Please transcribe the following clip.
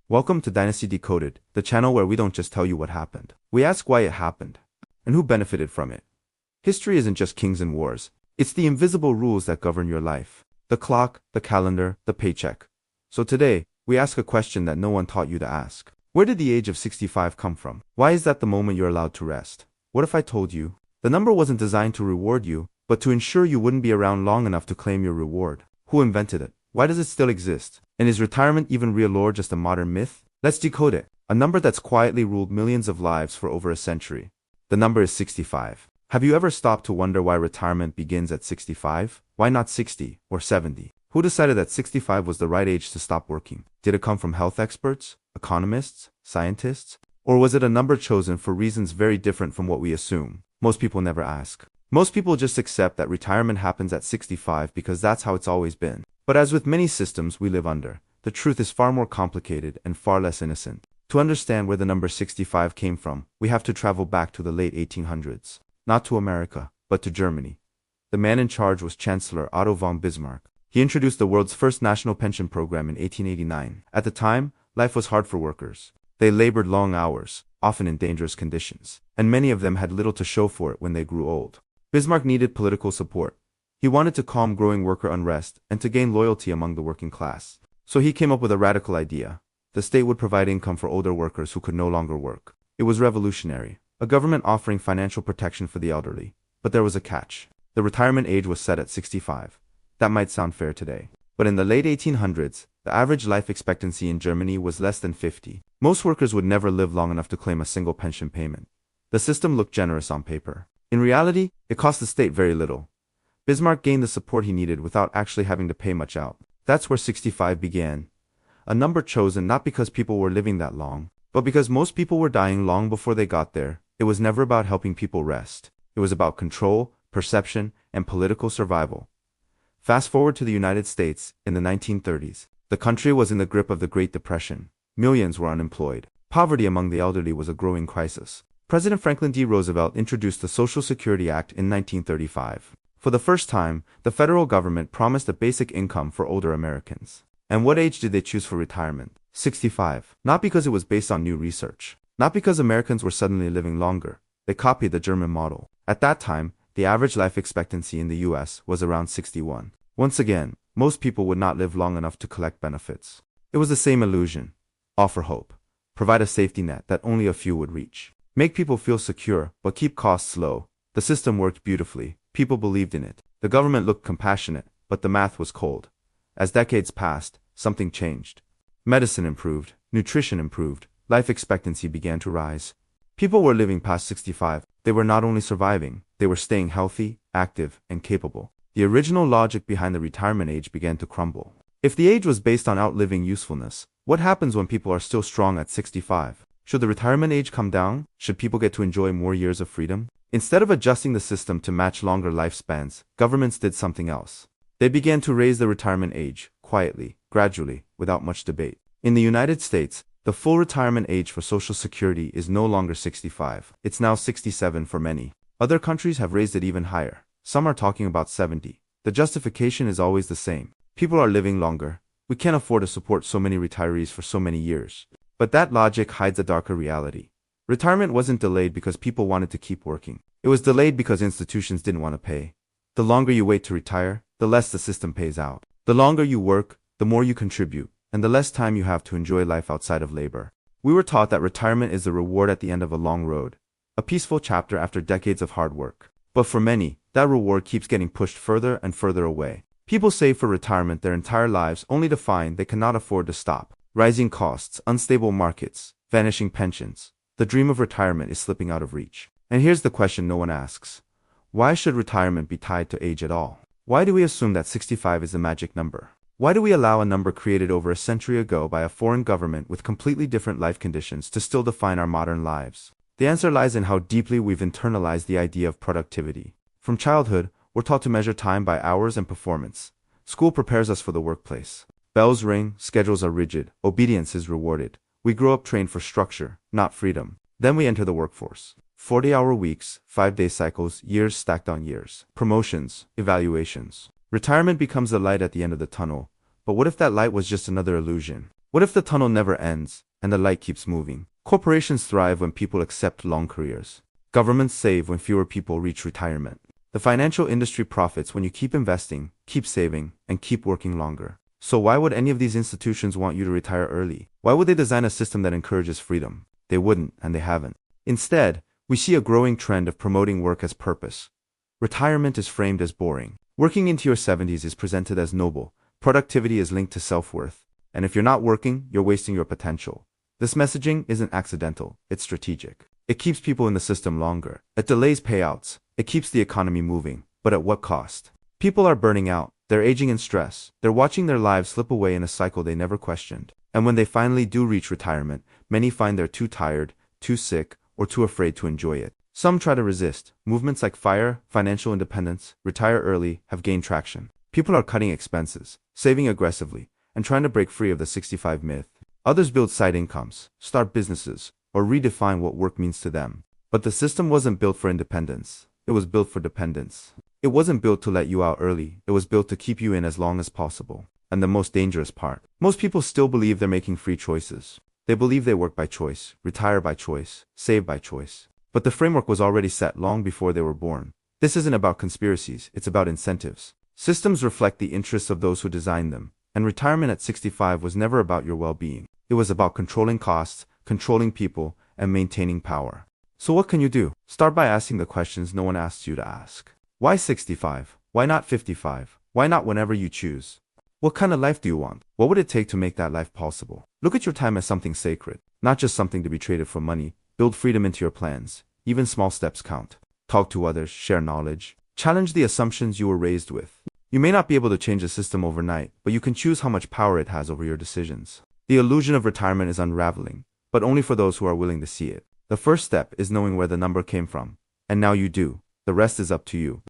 Welcome to Dynasty Decoded, the channel where we don't just tell you what happened. We ask why it happened, and who benefited from it. History isn't just kings and wars. It's the invisible rules that govern your life. The clock, the calendar, the paycheck. So today, we ask a question that no one taught you to ask. Where did the age of 65 come from? Why is that the moment you're allowed to rest? What if I told you? The number wasn't designed to reward you, but to ensure you wouldn't be around long enough to claim your reward. Who invented it? Why does it still exist? And is retirement even real or just a modern myth? Let's decode it. A number that's quietly ruled millions of lives for over a century. The number is 65. Have you ever stopped to wonder why retirement begins at 65? Why not 60 or 70? Who decided that 65 was the right age to stop working? Did it come from health experts, economists, scientists? Or was it a number chosen for reasons very different from what we assume? Most people never ask. Most people just accept that retirement happens at 65 because that's how it's always been. But as with many systems we live under, the truth is far more complicated and far less innocent. To understand where the number 65 came from, we have to travel back to the late 1800s. Not to America, but to Germany. The man in charge was Chancellor Otto von Bismarck. He introduced the world's first national pension program in 1889. At the time, life was hard for workers. They labored long hours, often in dangerous conditions, and many of them had little to show for it when they grew old. Bismarck needed political support. He wanted to calm growing worker unrest and to gain loyalty among the working class. So he came up with a radical idea. The state would provide income for older workers who could no longer work. It was revolutionary, a government offering financial protection for the elderly. But there was a catch. The retirement age was set at 65. That might sound fair today. But in the late 1800s, the average life expectancy in Germany was less than 50. Most workers would never live long enough to claim a single pension payment. The system looked generous on paper. In reality, it cost the state very little. Bismarck gained the support he needed without actually having to pay much out. That's where 65 began. A number chosen not because people were living that long, but because most people were dying long before they got there. It was never about helping people rest. It was about control, perception, and political survival. Fast forward to the United States, in the 1930s. The country was in the grip of the Great Depression. Millions were unemployed. Poverty among the elderly was a growing crisis. President Franklin D. Roosevelt introduced the Social Security Act in 1935. For the first time, the federal government promised a basic income for older Americans. And what age did they choose for retirement? 65. Not because it was based on new research. Not because Americans were suddenly living longer. They copied the German model. At that time, the average life expectancy in the US was around 61. Once again, most people would not live long enough to collect benefits. It was the same illusion. Offer hope. Provide a safety net that only a few would reach. Make people feel secure, but keep costs low. The system worked beautifully. People believed in it. The government looked compassionate, but the math was cold. As decades passed, something changed. Medicine improved, nutrition improved, life expectancy began to rise. People were living past 65. They were not only surviving, they were staying healthy, active, and capable. The original logic behind the retirement age began to crumble. If the age was based on outliving usefulness, what happens when people are still strong at 65? Should the retirement age come down? Should people get to enjoy more years of freedom? Instead of adjusting the system to match longer lifespans, governments did something else. They began to raise the retirement age, quietly, gradually, without much debate. In the United States, the full retirement age for Social Security is no longer 65. It's now 67 for many. Other countries have raised it even higher. Some are talking about 70. The justification is always the same. People are living longer. We can't afford to support so many retirees for so many years. But that logic hides a darker reality. Retirement wasn't delayed because people wanted to keep working. It was delayed because institutions didn't want to pay. The longer you wait to retire, the less the system pays out. The longer you work, the more you contribute, and the less time you have to enjoy life outside of labor. We were taught that retirement is the reward at the end of a long road, a peaceful chapter after decades of hard work. But for many, that reward keeps getting pushed further and further away. People save for retirement their entire lives only to find they cannot afford to stop. Rising costs, unstable markets, vanishing pensions. The dream of retirement is slipping out of reach. And here's the question no one asks. Why should retirement be tied to age at all? Why do we assume that 65 is the magic number? Why do we allow a number created over a century ago by a foreign government with completely different life conditions to still define our modern lives? The answer lies in how deeply we've internalized the idea of productivity. From childhood, we're taught to measure time by hours and performance. School prepares us for the workplace. Bells ring, schedules are rigid, obedience is rewarded. We grow up trained for structure, not freedom. Then we enter the workforce. 40-hour weeks, 5-day cycles, years stacked on years. Promotions, evaluations. Retirement becomes the light at the end of the tunnel. But what if that light was just another illusion? What if the tunnel never ends and the light keeps moving? Corporations thrive when people accept long careers. Governments save when fewer people reach retirement. The financial industry profits when you keep investing, keep saving, and keep working longer. So why would any of these institutions want you to retire early? Why would they design a system that encourages freedom? They wouldn't, and they haven't. Instead, we see a growing trend of promoting work as purpose. Retirement is framed as boring. Working into your 70s is presented as noble. Productivity is linked to self-worth. And if you're not working, you're wasting your potential. This messaging isn't accidental, it's strategic. It keeps people in the system longer. It delays payouts. It keeps the economy moving. But at what cost? People are burning out. They're aging in stress. They're watching their lives slip away in a cycle they never questioned. And when they finally do reach retirement, many find they're too tired, too sick, or too afraid to enjoy it. Some try to resist. Movements like FIRE, financial independence, retire early, have gained traction. People are cutting expenses, saving aggressively, and trying to break free of the 65 myth. Others build side incomes, start businesses, or redefine what work means to them. But the system wasn't built for independence. It was built for dependence. It wasn't built to let you out early. It was built to keep you in as long as possible. And the most dangerous part, most people still believe they're making free choices. They believe they work by choice, retire by choice, save by choice. But the framework was already set long before they were born. This isn't about conspiracies, it's about incentives. Systems reflect the interests of those who designed them. And retirement at 65 was never about your well-being. It was about controlling costs, controlling people, and maintaining power. So what can you do? Start by asking the questions no one asks you to ask. Why 65? Why not 55? Why not whenever you choose? What kind of life do you want? What would it take to make that life possible? Look at your time as something sacred, not just something to be traded for money. Build freedom into your plans. Even small steps count. Talk to others, share knowledge. Challenge the assumptions you were raised with. You may not be able to change the system overnight, but you can choose how much power it has over your decisions. The illusion of retirement is unraveling, but only for those who are willing to see it. The first step is knowing where the number came from. And now you do. The rest is up to you.